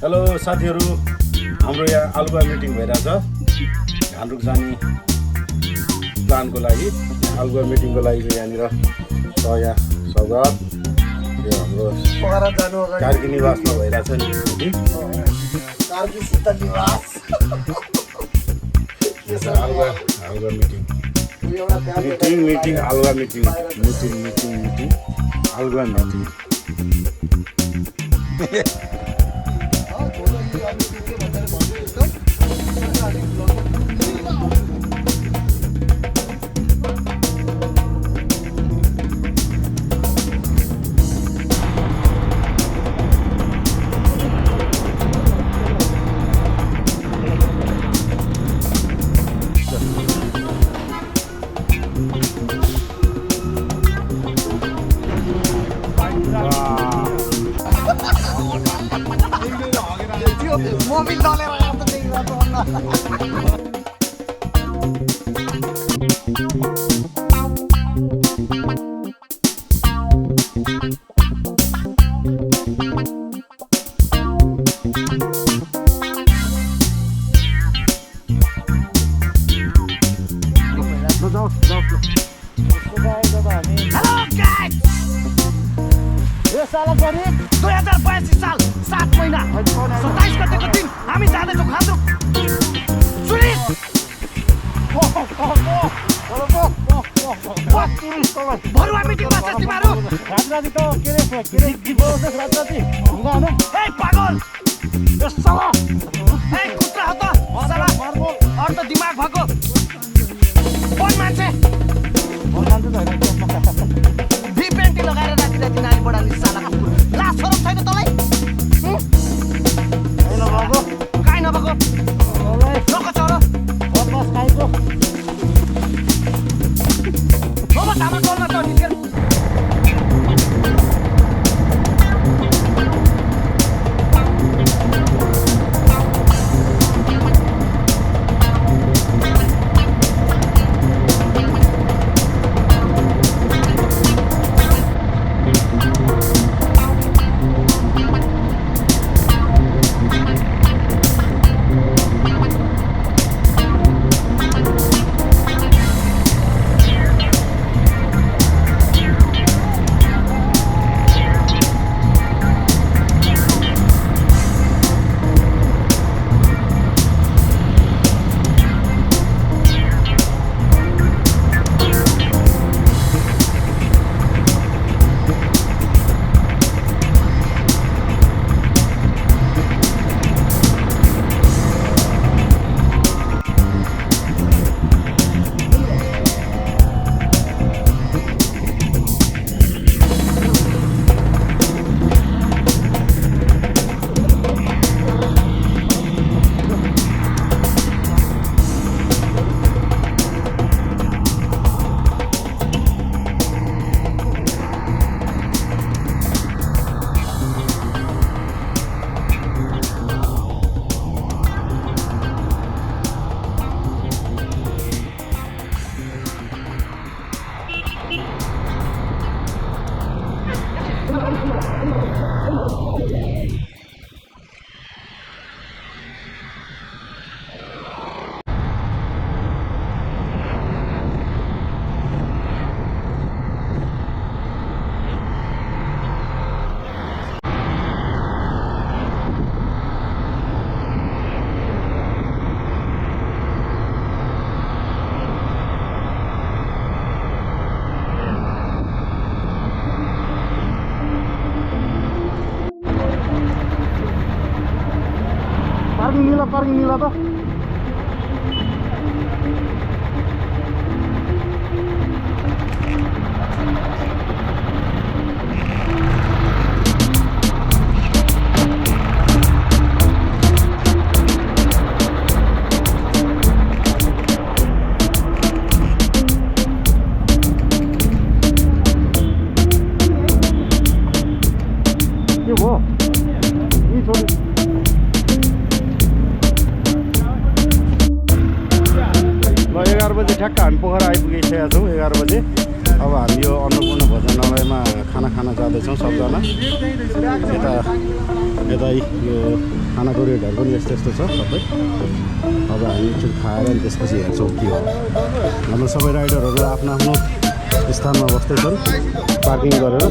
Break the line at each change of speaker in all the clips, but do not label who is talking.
Hello साथीहरू, हाम्रो यहाँ आलुवा मिटिङ भइरहेछ झानरुक जाने प्लानको लागि। आलुवा मिटिङको लागि चाहिँ यहाँनिर छ यहाँ सौगात, यो हाम्रो कार्की निवासमा भइरहेछ नि मिटिङ। आलुवा मिटिङ आलुवा मिटिङ आलुवा मिटिङ।
मोबिल दलेर आउँछ देखिरहेको
यो साल गरी 2082 साल 7 महिना 27 गतेको दिन हामी जाँदैछौँ खान्द्रुक। भरुवा मिटिङमा छ तिमीहरू। ए पागल, यो साला ए कुत्रा हो त साला, अरू त दिमाग भएको कोन मान्छे भिपेन्टी लगाएर राति राति नानी बढाउने साला कुकुर। लास छोरो छैन तँलाई? काहीँ नभएको लोको छोरो बस हाम्रो टोलमा त निस्केर
पार्किङ मिला त के भयो यी छोरी ल 11 बजे ठ्याक्क हामी पोखरा आइपुगिसकेका छौँ। 11 बजे अब हामी यो अन्नपूर्ण भोजनालयमा खाना खान जाँदैछौँ सबजना। यता यो खानाको रेटहरू पनि यस्तो यस्तो छ सबै। अब हामी एकचोटि खाएर अनि त्यसपछि हेर्छौँ के हो। हाम्रो सबै राइडरहरू आफ्नो आफ्नो स्थानमा बस्दैछन् पार्किङ गरेर।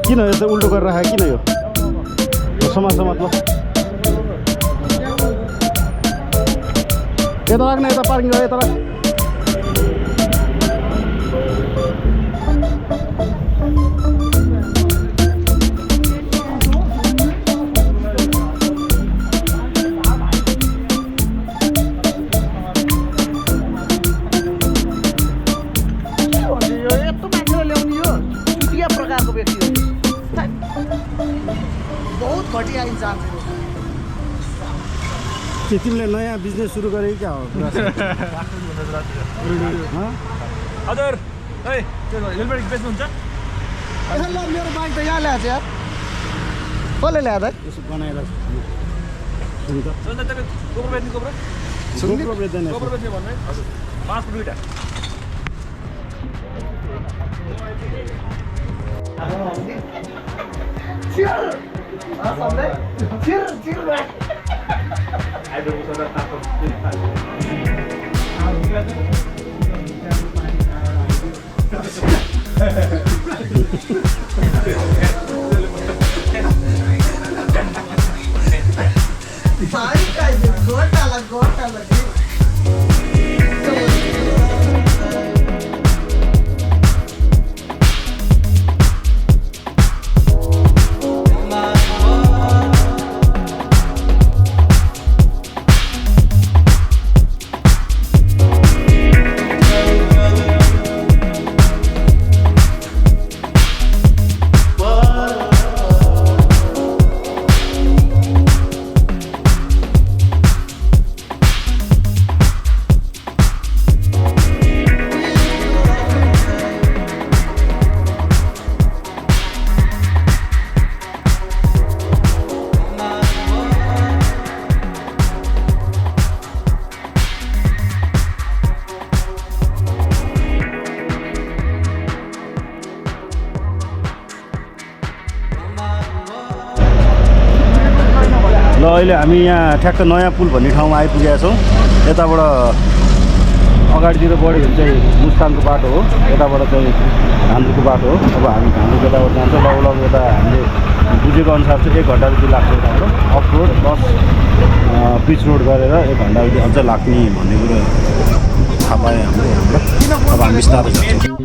किन यस्तो उल्टो गरेर राखेको किन यो समाज मतलब यता राख्ने यता पार्किङ गरेर यता राख।
यत्रो मान्छेलाई ल्याउने यो चुतिया प्रकारको व्यक्ति हो। बहुत घटिया इन्सान थियो।
तिमीले नयाँ बिजनेस सुरु गरेको क्या हो कुरा
हजुर है त्यो हेलमेट बेच्नुहुन्छ?
मेरो बाइक त यहाँ ल्याएको छ यार। कसले ल्याएको त?
यसो बनाएर सुन त
सन्त तपाईँ गोबर बेच्ने गोबर
गोब्रो बेच्दैन
गोबर बेच्ने भन्नु है हजुर 5 फुट दुईटा
ल अहिले हामी यहाँ ठ्याक्क नयाँ पुल भन्ने ठाउँमा आइपुगेका छौँ। यताबाट अगाडितिर बढ्यो भने चाहिँ मुस्ताङको बाटो हो, यताबाट चाहिँ धान्द्रुको बाटो हो। अब हामी धान्द्रुको यताबाट जान्छौँ। लगभग यता हामीले बुझेको अनुसार चाहिँ 1 घन्टा जति लाग्छ यताबाट off road plus pitch road गरेर 1 घन्टा जति अझ लाग्ने भन्ने कुरो थाहा पाएँ हामीले यहाँबाट। अब हामी बिस्तारै जान्छौँ।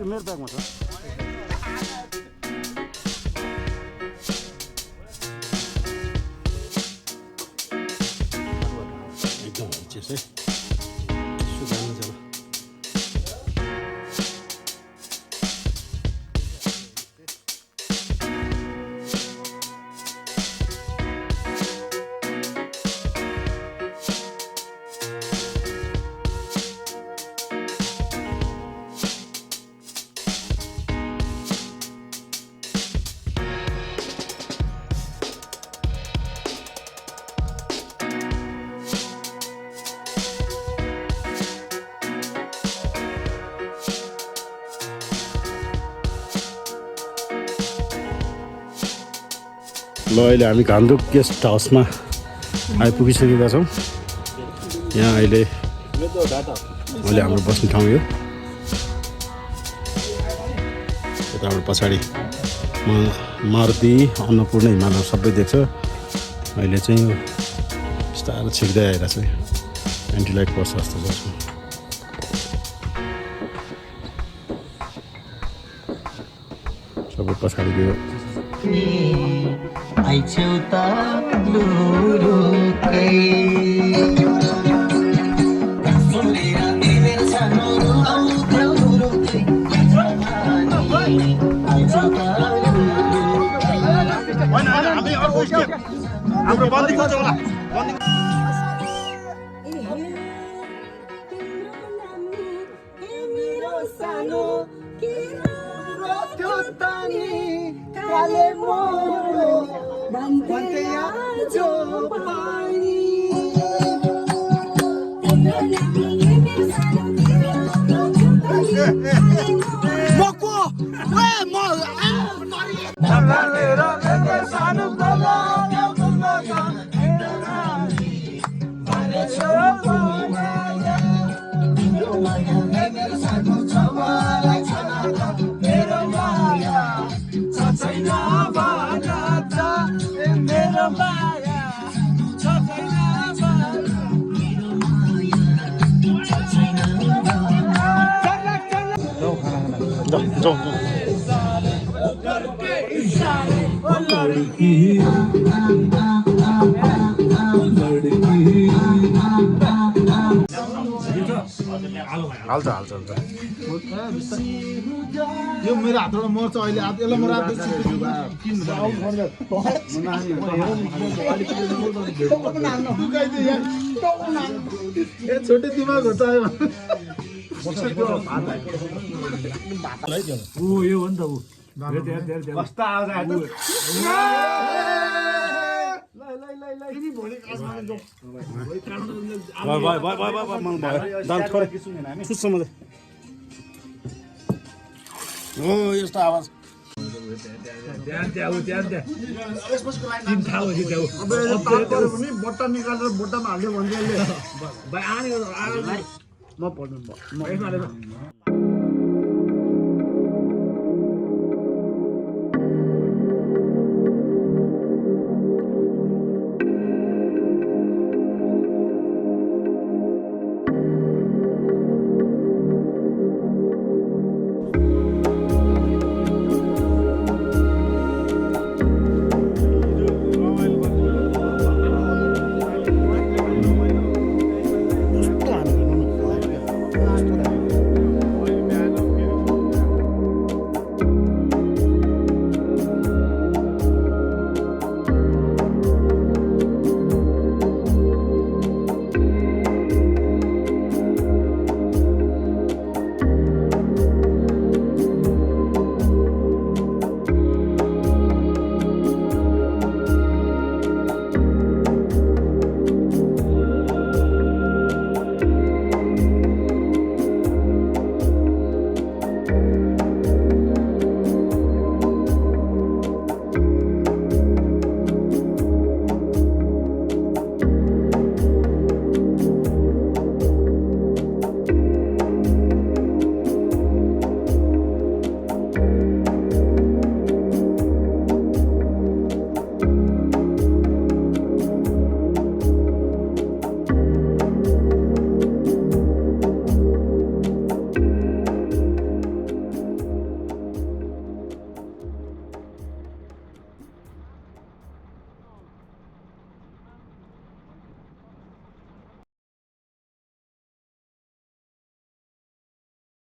मेरो ब्यागमा छ। एकदम चेस है सुधार्नु छ। ल अहिले हामी घान्द्रुक गेस्ट हाउसमा आइपुगिसकेका छौँ। यहाँ अहिले हाम्रो बस्ने ठाउँ यो। यताबाट पछाडि मारुति अन्नपूर्ण हिमालय सबै देख्छ। अहिले चाहिँ बिस्तारो छिर्दै आएर चाहिँ एन्टिलाइट पर्छ जस्तो गर्छु। सबै पछाडि यो
हाम्रो बन्दी खोज्छ होला
हाल्छ
यो मेरो हातबाट मर्छ अहिले यसलाई म छोटे दिमाग हुन्छ
यो हो नि त ऊ
कस्ता आउँछ
यस्तो आवाज
बट्टा निकालेर बोटामा हाल्यो भने म पढ्नु